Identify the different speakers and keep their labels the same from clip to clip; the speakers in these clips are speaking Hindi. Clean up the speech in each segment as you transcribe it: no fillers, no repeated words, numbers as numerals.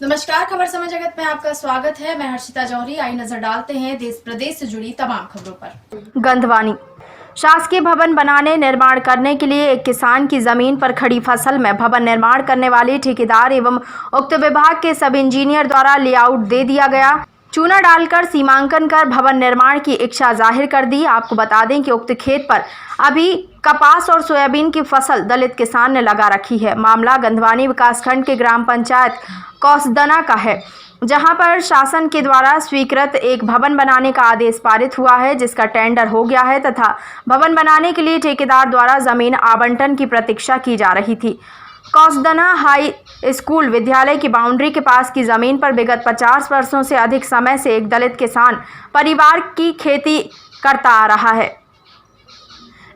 Speaker 1: नमस्कार, खबर समय जगत में आपका स्वागत है। मैं हर्षिता जौहरी। आई नजर डालते हैं देश प्रदेश से जुड़ी तमाम खबरों पर।
Speaker 2: गंधवानी शासकीय भवन बनाने निर्माण करने के लिए एक किसान की जमीन पर खड़ी फसल में भवन निर्माण करने वाले ठेकेदार एवं उक्त विभाग के सब इंजीनियर द्वारा लेआउट दे दिया गया। चूना डालकर सीमांकन कर भवन निर्माण की इच्छा जाहिर कर दी। आपको बता दें कि उक्त खेत पर अभी कपास और सोयाबीन की फसल दलित किसान ने लगा रखी है। मामला गंधवानी विकासखंड के ग्राम पंचायत कौसदना का है, जहां पर शासन के द्वारा स्वीकृत एक भवन बनाने का आदेश पारित हुआ है, जिसका टेंडर हो गया है तथा भवन बनाने के लिए ठेकेदार द्वारा जमीन आवंटन की प्रतीक्षा की जा रही थी। कौसदना हाई स्कूल विद्यालय की बाउंड्री के पास की जमीन पर विगत 50 वर्षों से अधिक समय से एक दलित किसान परिवार की खेती करता आ रहा है।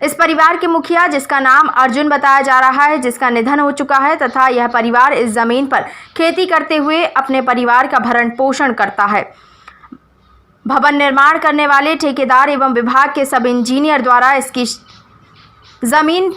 Speaker 2: इस परिवार के मुखिया, जिसका नाम अर्जुन बताया जा रहा है, जिसका निधन हो चुका है तथा यह परिवार इस जमीन पर खेती करते हुए अपने परिवार का भरण पोषण करता है। भवन निर्माण करने वाले ठेकेदार एवं विभाग के सब इंजीनियर द्वारा इसकी जमीन,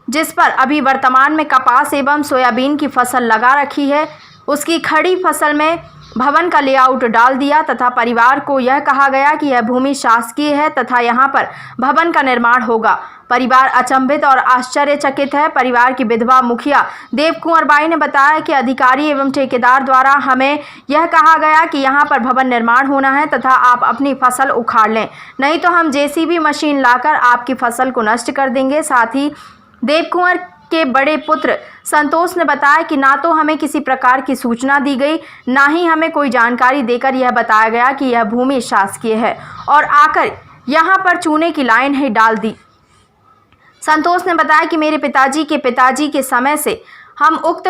Speaker 2: जिस पर अभी वर्तमान में कपास एवं सोयाबीन की फसल लगा रखी है, उसकी खड़ी फसल में भवन का लेआउट डाल दिया तथा परिवार को यह कहा गया कि यह भूमि शासकीय है तथा यहाँ पर भवन का निर्माण होगा। परिवार अचंभित और आश्चर्यचकित है। परिवार की विधवा मुखिया देव कुंवर बाई ने बताया कि अधिकारी एवं ठेकेदार द्वारा हमें यह कहा गया कि यहाँ पर भवन निर्माण होना है तथा आप अपनी फसल उखाड़ लें, नहीं तो हम जेसीबी मशीन लाकर आपकी फसल को नष्ट कर देंगे। साथ ही देव कुंवर के बड़े पुत्र संतोष ने बताया कि ना तो हमें किसी प्रकार की सूचना दी गई, ना ही हमें कोई जानकारी देकर यह बताया गया कि यह भूमि शासकीय है और आकर यहाँ पर चूने की लाइन ही डाल दी। संतोष ने बताया कि मेरे पिताजी के समय से हम उक्त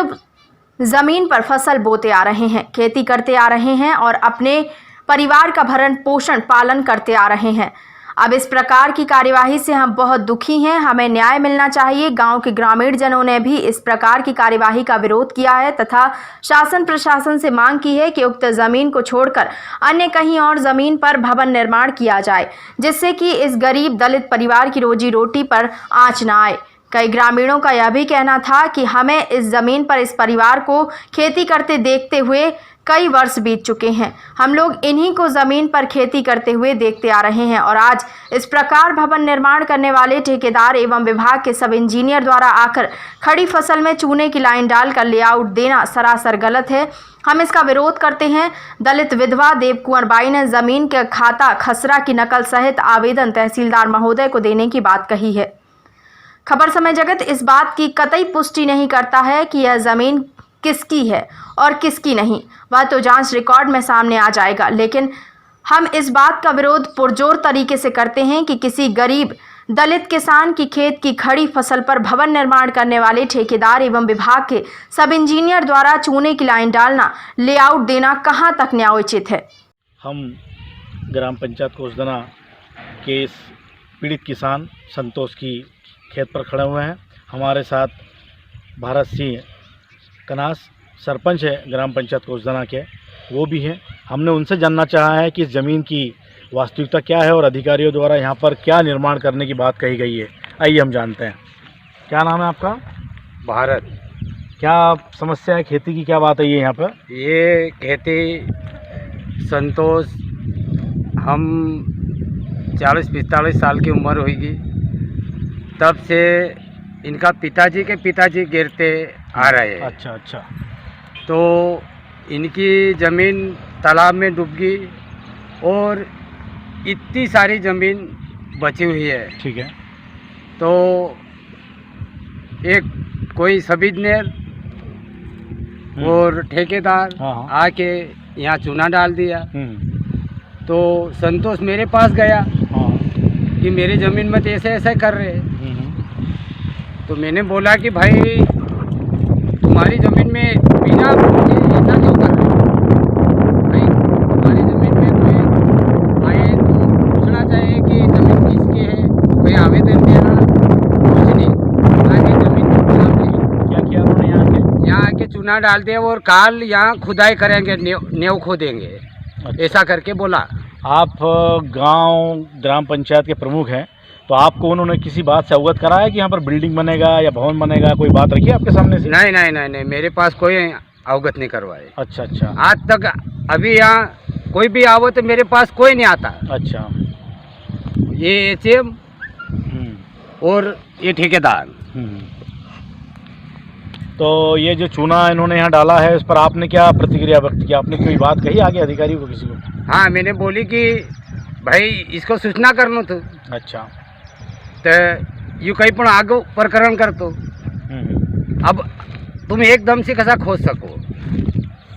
Speaker 2: जमीन पर फसल बोते आ रहे हैं, खेती करते आ रहे हैं और अपने परिवार का भरण पोषण पालन करते आ रहे हैं। अब इस प्रकार की कार्यवाही से हम बहुत दुखी हैं, हमें न्याय मिलना चाहिए। गांव के ग्रामीण जनों ने भी इस प्रकार की कार्यवाही का विरोध किया है तथा शासन प्रशासन से मांग की है कि उक्त जमीन को छोड़कर अन्य कहीं और जमीन पर भवन निर्माण किया जाए, जिससे कि इस गरीब दलित परिवार की रोजी रोटी पर आंच न आए। कई ग्रामीणों का यह भी कहना था कि हमें इस जमीन पर इस परिवार को खेती करते देखते हुए कई वर्ष बीत चुके हैं, हम लोग इन्हीं को जमीन पर खेती करते हुए देखते आ रहे हैं और आज इस प्रकार भवन निर्माण करने वाले ठेकेदार एवं विभाग के सब इंजीनियर द्वारा आकर खड़ी फसल में चूने की लाइन डालकर लेआउट देना सरासर गलत है। हम इसका विरोध करते हैं। दलित विधवा देव कुंवर बाई ने जमीन के खाता खसरा की नकल सहित आवेदन तहसीलदार महोदय को देने की बात कही है। खबर समय जगत इस बात की कतई पुष्टि नहीं करता है कि यह जमीन किसकी है और किसकी नहीं, वह तो जांच रिकॉर्ड में सामने आ जाएगा, लेकिन हम इस बात का विरोध पुरजोर तरीके से करते हैं कि किसी गरीब दलित किसान की खेत की खड़ी फसल पर भवन निर्माण करने वाले ठेकेदार एवं विभाग के सब इंजीनियर द्वारा चूने की लाइन डालना, लेआउट देना कहां तक न्यायोचित है।
Speaker 3: हम ग्राम पंचायत कौसदना के इस पीड़ित किसान संतोष की खेत पर खड़े हुए हैं। हमारे साथ भारत सिंह कनास सरपंच है ग्राम पंचायत कौसदना के, वो भी हैं। हमने उनसे जानना चाहा है कि इस ज़मीन की वास्तविकता क्या है और अधिकारियों द्वारा यहाँ पर क्या निर्माण करने की बात कही गई है। आइए हम जानते हैं। क्या नाम है आपका?
Speaker 4: भारत।
Speaker 3: क्या समस्या है, खेती की क्या बात है ये यहाँ पर?
Speaker 4: ये खेती संतोष, हम 40-45 साल की उम्र होगी, तब से इनका पिताजी के पिताजी गिरते आ रहे हैं।
Speaker 3: अच्छा।
Speaker 4: तो इनकी ज़मीन तालाब में डूब गई और इतनी सारी ज़मीन बची हुई है।
Speaker 3: ठीक है।
Speaker 4: तो एक कोई सब इंजीनियर और ठेकेदार
Speaker 3: हाँ।
Speaker 4: आके यहाँ चूना डाल दिया। तो संतोष मेरे पास गया कि मेरी ज़मीन में तो ऐसे कर रहे हैं। तो मैंने बोला कि भाई तुम्हारी ज़मीन में बिना पूछे ऐसा क्यों कर रहे हो? भाई तुम्हारी ज़मीन में कोई आए तो पूछना चाहिए कि ज़मीन किसकी है, कोई आवेदन देना, कुछ नहीं। आगे ज़मीन क्या किया उन्होंने? यहाँ आके चूना डाल दिया और काल यहाँ खुदाई करेंगे, नेव खोदेंगे।
Speaker 3: अच्छा।
Speaker 4: ऐसा करके बोला।
Speaker 3: आप गांव ग्राम पंचायत के प्रमुख हैं, तो आपको उन्होंने किसी बात से अवगत कराया कि यहाँ पर बिल्डिंग बनेगा या भवन बनेगा? कोई बात रखी है आपके सामने से?
Speaker 4: नहीं, मेरे पास कोई अवगत नहीं करवाए।
Speaker 3: अच्छा अच्छा
Speaker 4: आज तक अभी यहाँ कोई भी आवो तो मेरे पास कोई नहीं आता।
Speaker 3: अच्छा।
Speaker 4: ये एचएम और ये ठेकेदार।
Speaker 3: तो ये जो चूना इन्होंने यहाँ डाला है, इस पर आपने क्या प्रतिक्रिया व्यक्त की? आपने कोई बात कही आगे अधिकारियों को, किसी को?
Speaker 4: हाँ, मैंने बोली कि भाई इसको सूचना करनो तो।
Speaker 3: अच्छा।
Speaker 4: तो यू कहीं पण आगे प्रकरण कर तो अब तुम एकदम से कैसा खोज सको।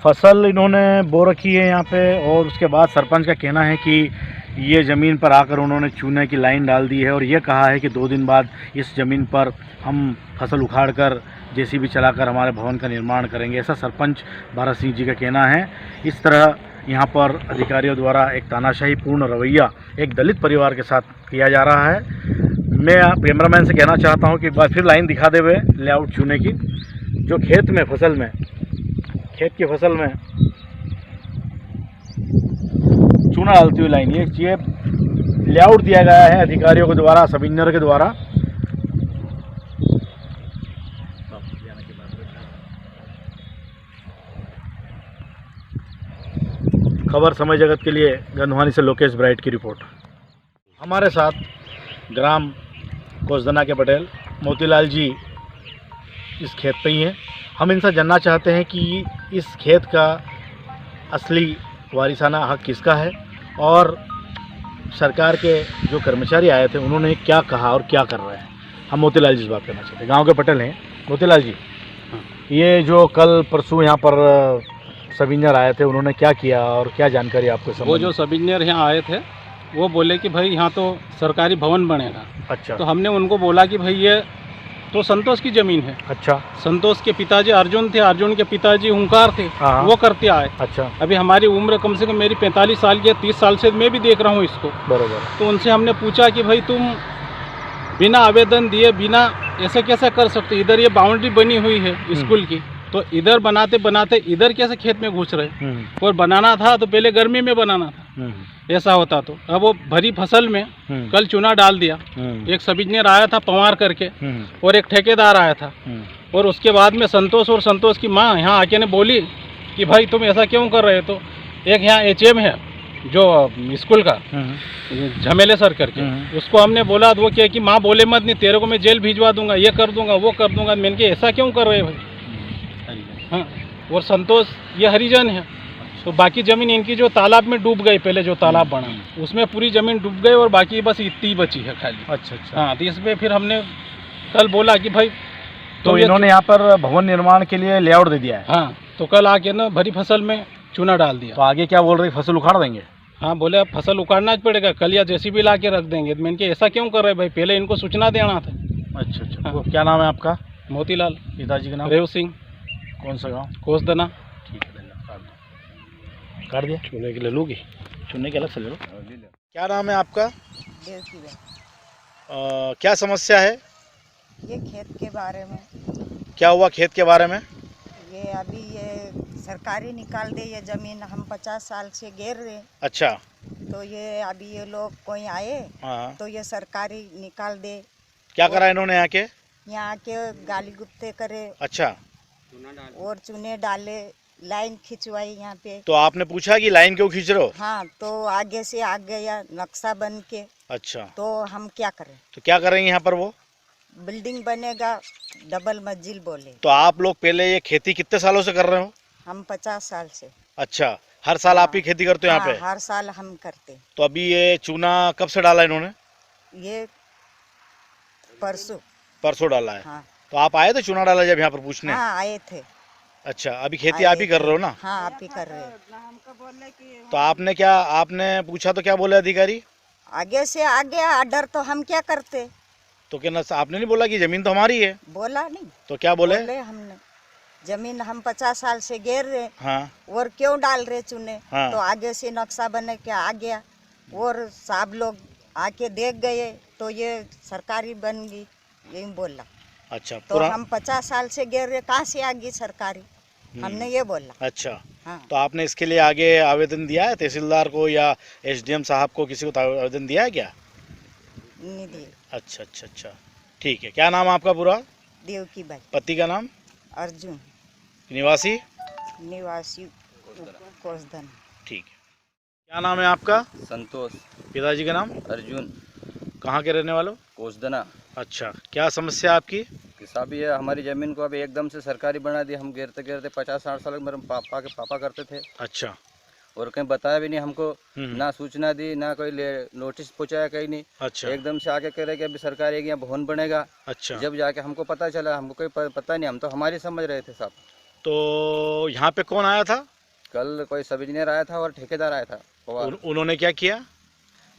Speaker 3: फसल इन्होंने बो रखी है यहाँ पे, और उसके बाद सरपंच का कहना है कि ये ज़मीन पर आकर उन्होंने चूने की लाइन डाल दी है, और ये कहा है कि 2 दिन बाद इस ज़मीन पर हम फसल उखाड़ कर जेसीबी चलाकर हमारे भवन का निर्माण करेंगे, ऐसा सरपंच भारत सिंह जी का कहना है। इस तरह यहाँ पर अधिकारियों द्वारा एक तानाशाही पूर्ण रवैया एक दलित परिवार के साथ किया जा रहा है। मैं कैमरामैन से कहना चाहता हूँ कि एक बार फिर लाइन दिखा दे हुए लेआउट चूने की, जो खेत में फसल में, खेत की फसल में चूना डालती हुई लाइन, ये लेआउट दिया गया है अधिकारियों के द्वारा, सब इंजीनियर के द्वारा। खबर समय जगत के लिए गंधवानी से लोकेश ब्राइट की रिपोर्ट। हमारे साथ ग्राम कोसदना के पटेल मोतीलाल जी इस खेत पे ही हैं। हम इनसे जानना चाहते हैं कि इस खेत का असली वारिसाना हक किसका है, और सरकार के जो कर्मचारी आए थे उन्होंने क्या कहा और क्या कर रहे हैं। हम मोतीलाल जी से बात करना चाहते हैं, गांव के पटेल हैं। मोतीलाल जी, ये जो कल परसों यहाँ पर सब इंजीनियर आए थे, उन्होंने क्या किया और क्या जानकारी आपको?
Speaker 5: वो जो सब इंजीनियर यहाँ आए थे वो बोले कि भाई यहाँ तो सरकारी भवन बनेगा।
Speaker 3: अच्छा।
Speaker 5: तो हमने उनको बोला कि भाई ये तो संतोष की ज़मीन है।
Speaker 3: अच्छा।
Speaker 5: संतोष के पिताजी अर्जुन थे, अर्जुन के पिताजी हुंकार थे,
Speaker 3: हाँ।
Speaker 5: वो करते आए।
Speaker 3: अच्छा।
Speaker 5: अभी हमारी उम्र कम से कम मेरी 45 साल की है, 30 साल से मैं भी देख रहा हूँ इसको।
Speaker 3: बरोबर।
Speaker 5: तो उनसे हमने पूछा कि भाई तुम बिना आवेदन दिए, बिना ऐसे कैसे कर सकते? इधर ये बाउंड्री बनी हुई है स्कूल की, तो इधर बनाते बनाते इधर कैसे खेत में घुस रहे? और बनाना था तो पहले गर्मी में बनाना था, ऐसा होता तो। अब वो भरी फसल में कल चूना डाल दिया। एक सब इंजीनियर आया था पवार करके, और एक ठेकेदार आया था, और उसके बाद में संतोष और संतोष की माँ यहाँ आके ने बोली कि भाई तुम ऐसा क्यों कर रहे? तो एक यहाँ एचएम है जो स्कूल का, झमेले सर करके, उसको हमने बोला तो वो क्या कि माँ बोले मत, नहीं तेरे को मैं जेल भिजवा दूंगा, ये कर दूंगा, वो कर दूंगा। मैंने कहा ऐसा क्यों कर रहे भाई? हाँ, और संतोष ये हरिजन है, तो बाकी ज़मीन इनकी जो तालाब में डूब गई, पहले जो तालाब बना उसमें पूरी ज़मीन डूब गई, और बाकी बस इतनी बची है खाली।
Speaker 3: अच्छा अच्छा।
Speaker 5: हाँ, तो इसमें फिर हमने कल बोला कि भाई
Speaker 3: तो इन्होंने यहाँ पर भवन निर्माण के लिए लेआउट दे दिया है।
Speaker 5: हाँ, तो कल आके ना भरी फसल में चूना डाल दिया।
Speaker 3: तो आगे क्या बोल रहे, फसल उखाड़ देंगे?
Speaker 5: हाँ, बोले अब फसल उखाड़ना पड़ेगा कल, या जेसीबी ला के रख देंगे। तो मैंने कहा ऐसा क्यों कर रहे भाई, पहले इनको सूचना देना था।
Speaker 3: अच्छा अच्छा।
Speaker 5: हाँ।
Speaker 3: तो क्या नाम है आपका?
Speaker 5: मोतीलाल।
Speaker 3: पिताजी का नाम?
Speaker 5: रेव सिंह।
Speaker 3: कौन सा गाँव?
Speaker 5: कोसदना।
Speaker 3: ठीक है, काट दिया। चुने के ले लोगे? चुने के अलग से ले लो। क्या नाम है आपका? क्या समस्या है?
Speaker 6: ये खेत के बारे में।
Speaker 3: क्या हुआ खेत के बारे में?
Speaker 6: ये अभी ये सरकारी निकाल दे ये ज़मीन, हम 50 साल से घेर रहे।
Speaker 3: अच्छा।
Speaker 6: तो ये अभी ये लोग कोई आए
Speaker 3: हाँ।
Speaker 6: तो ये सरकारी निकाल दे।
Speaker 3: क्या करा इन्होंने यहाँ के?
Speaker 6: यहाँ के गाली गुप्ते करे।
Speaker 3: अच्छा।
Speaker 6: और चूने डाले, लाइन खिंचवाई यहाँ पे।
Speaker 3: तो आपने पूछा कि लाइन क्यों खींच रहे हो?
Speaker 6: हाँ, तो आगे से आ गया नक्शा बन के।
Speaker 3: अच्छा।
Speaker 6: तो हम क्या करें?
Speaker 3: तो क्या करेंगे यहाँ पर? वो
Speaker 6: बिल्डिंग बनेगा, डबल मंजिल बोले।
Speaker 3: तो आप लोग पहले ये खेती कितने सालों से कर रहे हो?
Speaker 6: हम 50 साल से।
Speaker 3: अच्छा, हर साल आप ही खेती करते हो यहाँ पे?
Speaker 6: हर साल हम करते।
Speaker 3: तो अभी ये चूना कब से डाला इन्होंने?
Speaker 6: ये परसों
Speaker 3: डाला है।
Speaker 6: हाँ।
Speaker 3: तो आप आए थे चूना डाला जब यहाँ पर पूछने?
Speaker 6: हाँ, आए थे।
Speaker 3: अच्छा, अभी खेती आप ही कर रहे हो ना?
Speaker 6: हाँ, आप ही कर रहे हैं।
Speaker 3: तो आपने पूछा तो क्या बोले अधिकारी?
Speaker 6: आगे से आ गया ऑर्डर, तो हम क्या करते?
Speaker 3: तो क्या आपने नहीं बोला कि जमीन तो हमारी है?
Speaker 6: बोला नहीं।
Speaker 3: तो क्या बोले?
Speaker 6: हमने जमीन हम 50 साल से घेर रहे।
Speaker 3: हाँ।
Speaker 6: और क्यों डाल रहे चुने?
Speaker 3: हाँ।
Speaker 6: तो आगे से नक्शा बने के आ गया, और साहब लोग आके देख गए तो ये सरकारी बन गई, यही बोला।
Speaker 3: अच्छा।
Speaker 6: तो हम 50 साल से घेर रहे, कहाँ से आ गई सरकारी? हमने ये बोला।
Speaker 3: अच्छा।
Speaker 6: हाँ।
Speaker 3: तो आपने इसके लिए आगे आवेदन दिया है तहसीलदार को या एसडीएम साहब को, किसी को आवेदन दिया है क्या?
Speaker 6: नहीं दिए।
Speaker 3: अच्छा अच्छा अच्छा, ठीक है। क्या नाम आपका पूरा?
Speaker 6: देव की बाई।
Speaker 3: पति का नाम?
Speaker 6: अर्जुन।
Speaker 3: निवासी?
Speaker 6: निवासी कोसदन।
Speaker 3: ठीक है। क्या नाम है आपका?
Speaker 7: संतोष।
Speaker 3: पिताजी का नाम?
Speaker 7: अर्जुन।
Speaker 3: कहाँ के रहने वाले हो?
Speaker 7: कोसदना।
Speaker 3: अच्छा, क्या समस्या आपकी?
Speaker 7: कि साहब ये हमारी ज़मीन को अभी एकदम से सरकारी बना दी। हम गिरते गिरते 50-60 साल मेरे पापा करते थे।
Speaker 3: अच्छा।
Speaker 7: और कहीं बताया भी नहीं हमको, ना सूचना दी, ना कोई नोटिस पहुंचाया कहीं नहीं।
Speaker 3: अच्छा।
Speaker 7: एकदम से आके कह रहे कि अभी सरकार एक यहाँ भवन बनेगा।
Speaker 3: अच्छा।
Speaker 7: जब जाके हमको पता चला, हमको कोई पता नहीं, हम तो हमारी समझ रहे थे साहब।
Speaker 3: तो यहाँ पे कौन आया था?
Speaker 7: कल कोई सब इंजीनियर आया था और ठेकेदार आया था।
Speaker 3: उन्होंने क्या किया?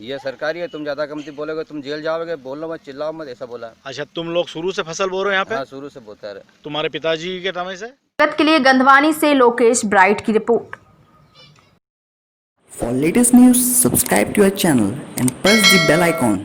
Speaker 7: ये सरकारी है, तुम ज़्यादा कमती बोलोगे तुम जेल जाओगे, बोलो मत, चिल्लाओ मत, ऐसा बोला।
Speaker 3: अच्छा, तुम लोग शुरू से फसल बो रहे हो यहाँ पे?
Speaker 7: हाँ, शुरू से बोलता रहे।
Speaker 3: तुम्हारे पिताजी के समय से?
Speaker 2: भारत के लिए गंधवानी से लोकेश ब्राइट की report.
Speaker 8: For latest news, subscribe to our channel and press the bell icon.